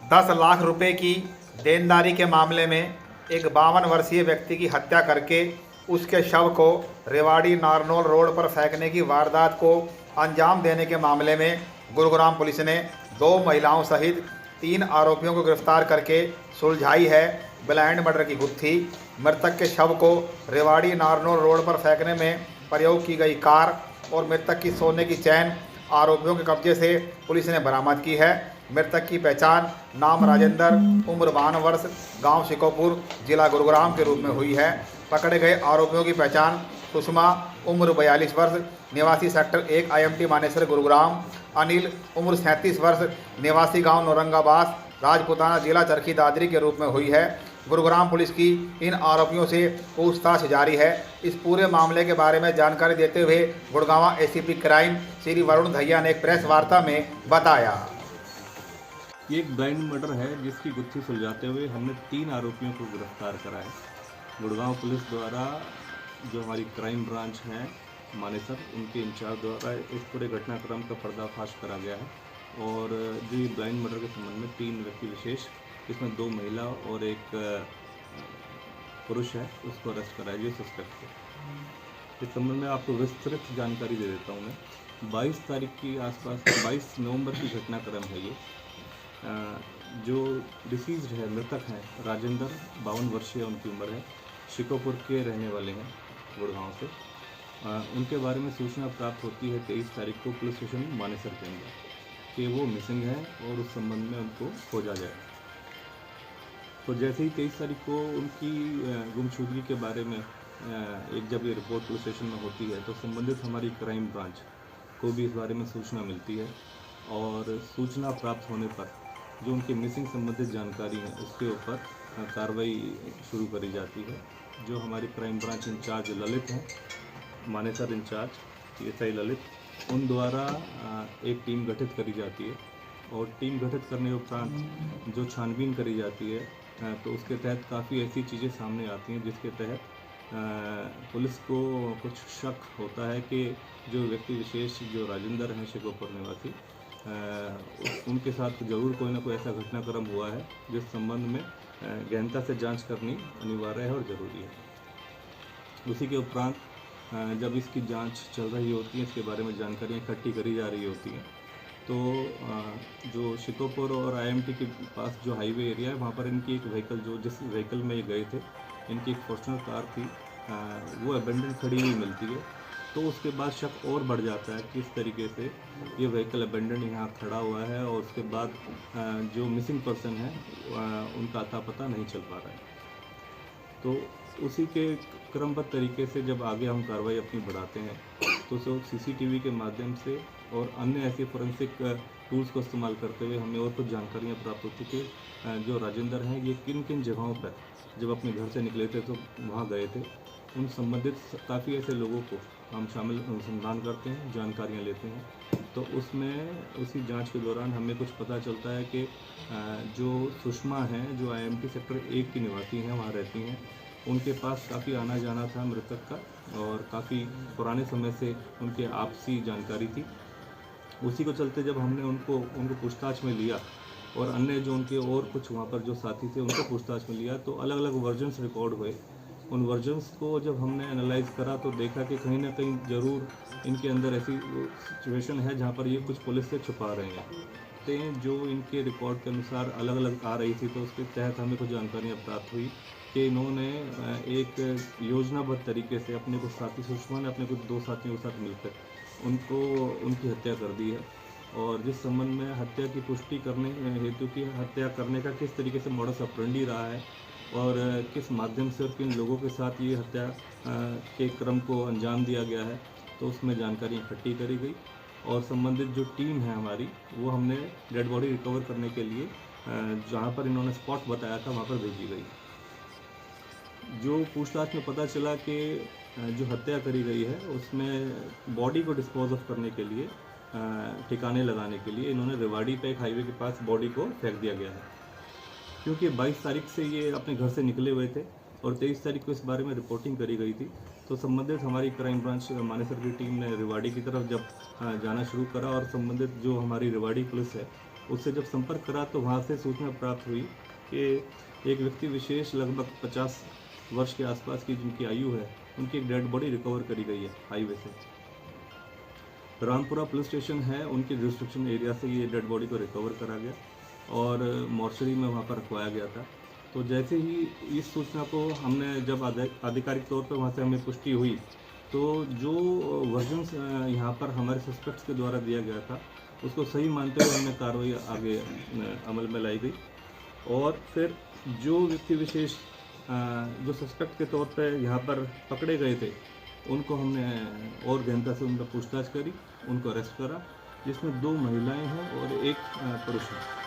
10 लाख रुपए की देनदारी के मामले में एक 52 वर्षीय व्यक्ति की हत्या करके उसके शव को रेवाड़ी नारनौल रोड पर फेंकने की वारदात को अंजाम देने के मामले में गुरुग्राम पुलिस ने 2 महिलाओं सहित 3 आरोपियों को गिरफ्तार करके सुलझाई है ब्लाइंड मर्डर की गुत्थी। मृतक के शव को रेवाड़ी नारनौल रोड पर फेंकने में प्रयोग की गई कार और मृतक की सोने की चैन आरोपियों के कब्जे से पुलिस ने बरामद की है। मृतक की पहचान नाम राजेंद्र, उम्र 52 वर्ष, गांव शिकोपुर, जिला गुरुग्राम के रूप में हुई है। पकड़े गए आरोपियों की पहचान सुषमा, उम्र 42 वर्ष, निवासी सेक्टर 1 IMT मानेसर गुरुग्राम, अनिल, उम्र 37 वर्ष, निवासी गांव नौरंगाबाद, राजपुताना, जिला चरखी दादरी के रूप में हुई है। गुरुग्राम पुलिस की इन आरोपियों से पूछताछ जारी है। इस पूरे मामले के बारे में जानकारी देते हुए गुड़गांव ACP क्राइम श्री वरुण धैया ने एक प्रेस वार्ता में बताया। ये एक ब्लाइंड मर्डर है जिसकी गुत्थी सुलझाते हुए हमने 3 आरोपियों को गिरफ्तार करा है। गुड़गांव पुलिस द्वारा जो हमारी क्राइम ब्रांच है मानेसर, उनके इंचार्ज द्वारा इस पूरे घटनाक्रम का पर्दाफाश करा गया है और जो ये ब्लाइंड मर्डर के संबंध में 3 व्यक्ति विशेष, इसमें 2 महिला और एक पुरुष है, उसको अरेस्ट कराया जो सस्पेक्ट है। इस संबंध में आपको विस्तृत जानकारी दे देता हूँ मैं। 22 तारीख की आसपास 22 नवंबर की घटनाक्रम है ये। जो डिसीज्ड है, मृतक हैं राजेंद्र, 52 वर्षीय उनकी उम्र है, शिकोपुर के रहने वाले हैं गुड़गांव से। उनके बारे में सूचना प्राप्त होती है 23 तारीख को पुलिस स्टेशन मानेसर के अंदर कि वो मिसिंग है और उस संबंध में उनको खोजा जाए। तो जैसे ही 23 तारीख को उनकी गुमशुदगी के बारे में जब ये रिपोर्ट पुलिस स्टेशन में होती है तो संबंधित हमारी क्राइम ब्रांच को भी इस बारे में सूचना मिलती है और सूचना प्राप्त होने पर जो उनके मिसिंग संबंधित जानकारी है उसके ऊपर कार्रवाई शुरू करी जाती है। जो हमारी क्राइम ब्रांच इंचार्ज ललित हैं, मानेसर इंचार्ज PSI ललित, उन द्वारा एक टीम गठित करी जाती है और टीम गठित करने उपरांत जो छानबीन करी जाती है तो उसके तहत काफ़ी ऐसी चीज़ें सामने आती हैं जिसके तहत पुलिस को कुछ शक होता है कि जो व्यक्ति विशेष जो राजेंद्र हैं शिकोपुर निवासी, उनके साथ ज़रूर कोई ना कोई ऐसा घटनाक्रम हुआ है जिस संबंध में गहनता से जांच करनी अनिवार्य है और ज़रूरी है। उसी के उपरांत जब इसकी जांच चल रही होती है, इसके बारे में जानकारियाँ इकट्ठी करी जा रही होती हैं, तो जो शिकोपुर और IMT के पास जो हाईवे एरिया है वहाँ पर इनकी एक व्हीकल, जो जिस व्हीकल में ये गए थे, इनकी एक फॉर्च्यूनर कार थी, वो अबेंडन खड़ी हुई मिलती है। तो उसके बाद शक और बढ़ जाता है किस तरीके से ये व्हीकल अबेंडन यहाँ खड़ा हुआ है और उसके बाद जो मिसिंग पर्सन है उनका अता पता नहीं चल पा रहा है। तो उसी के क्रमबद्ध तरीके से जब आगे हम कार्रवाई अपनी बढ़ाते हैं तो CCTV के माध्यम से और अन्य ऐसे फोरेंसिक टूल्स को इस्तेमाल करते हुए हमें और कुछ जानकारियाँ प्राप्त होती कि जो राजेंद्र हैं ये किन किन जगहों पर जब अपने घर से निकले थे तो वहाँ गए थे। उन संबंधित काफ़ी ऐसे लोगों को हम शामिल अनुसंधान करते हैं, जानकारियाँ लेते हैं। तो उसमें उसी जांच के दौरान हमें कुछ पता चलता है कि जो सुषमा हैं, जो IMT सेक्टर 1 की निवासी हैं, वहाँ रहती हैं, उनके पास काफ़ी आना जाना था मृतक का और काफ़ी पुराने समय से उनके आपसी जानकारी थी। उसी को चलते जब हमने उनको पूछताछ में लिया और अन्य जो उनके और कुछ वहाँ पर जो साथी थे उनको पूछताछ में लिया तो अलग अलग वर्जन्स रिकॉर्ड हुए। उन वर्जन्स को जब हमने एनालाइज करा तो देखा कि कहीं ना कहीं ज़रूर इनके अंदर ऐसी सिचुएशन है जहाँ पर ये कुछ पुलिस से छुपा रहे हैं। जो इनके रिकॉर्ड के अनुसार अलग अलग आ रही थी तो उसके तहत हमें कुछ जानकारियाँ प्राप्त हुई कि इन्होंने एक योजनाबद्ध तरीके से अपने कुछ साथी, सुषमा ने अपने कुछ 2 साथियों के साथ मिलकर उनकी हत्या कर दी है। और जिस संबंध में हत्या की पुष्टि करने हेतु की हत्या करने का किस तरीके से मॉडस ऑपरेंडी रहा है और किस माध्यम से और किन लोगों के साथ ये हत्या के क्रम को अंजाम दिया गया है, तो उसमें जानकारी इकट्ठी करी गई और संबंधित जो टीम है हमारी वो हमने डेड बॉडी रिकवर करने के लिए जहाँ पर इन्होंने स्पॉट बताया था वहाँ पर भेजी गई। जो पूछताछ में पता चला कि जो हत्या करी गई है उसमें बॉडी को डिस्पोज ऑफ करने के लिए, ठिकाने लगाने के लिए इन्होंने रेवाड़ी पे एक हाईवे के पास बॉडी को फेंक दिया गया है। क्योंकि 22 तारीख से ये अपने घर से निकले हुए थे और 23 तारीख को इस बारे में रिपोर्टिंग करी गई थी, तो संबंधित हमारी क्राइम ब्रांच मानेसर की टीम ने रेवाड़ी की तरफ जब जाना शुरू करा और संबंधित जो हमारी रेवाड़ी पुलिस है उससे जब संपर्क करा तो वहाँ से सूचना प्राप्त हुई कि एक व्यक्ति विशेष लगभग 50 वर्ष के आसपास की जिनकी आयु है, उनकी एक डेड बॉडी रिकवर करी गई है हाईवे से। रामपुरा पुलिस स्टेशन है, उनके जुरिस्डिक्शन एरिया से ये डेड बॉडी को रिकवर करा गया और मॉर्चरी में वहाँ पर रखवाया गया था। तो जैसे ही इस सूचना को हमने जब आधिकारिक तौर पर वहाँ से हमें पुष्टि हुई, तो जो वर्जन्स यहाँ पर हमारे सस्पेक्ट्स के द्वारा दिया गया था उसको सही मानते हुए हमने कार्रवाई आगे अमल में लाई गई। और फिर जो व्यक्ति विशेष जो सस्पेक्ट के तौर पे यहाँ पर पकड़े गए थे, उनको हमने और गहनता से उनका पूछताछ करी, उनको अरेस्ट करा, जिसमें 2 महिलाएं हैं और 1 पुरुष है।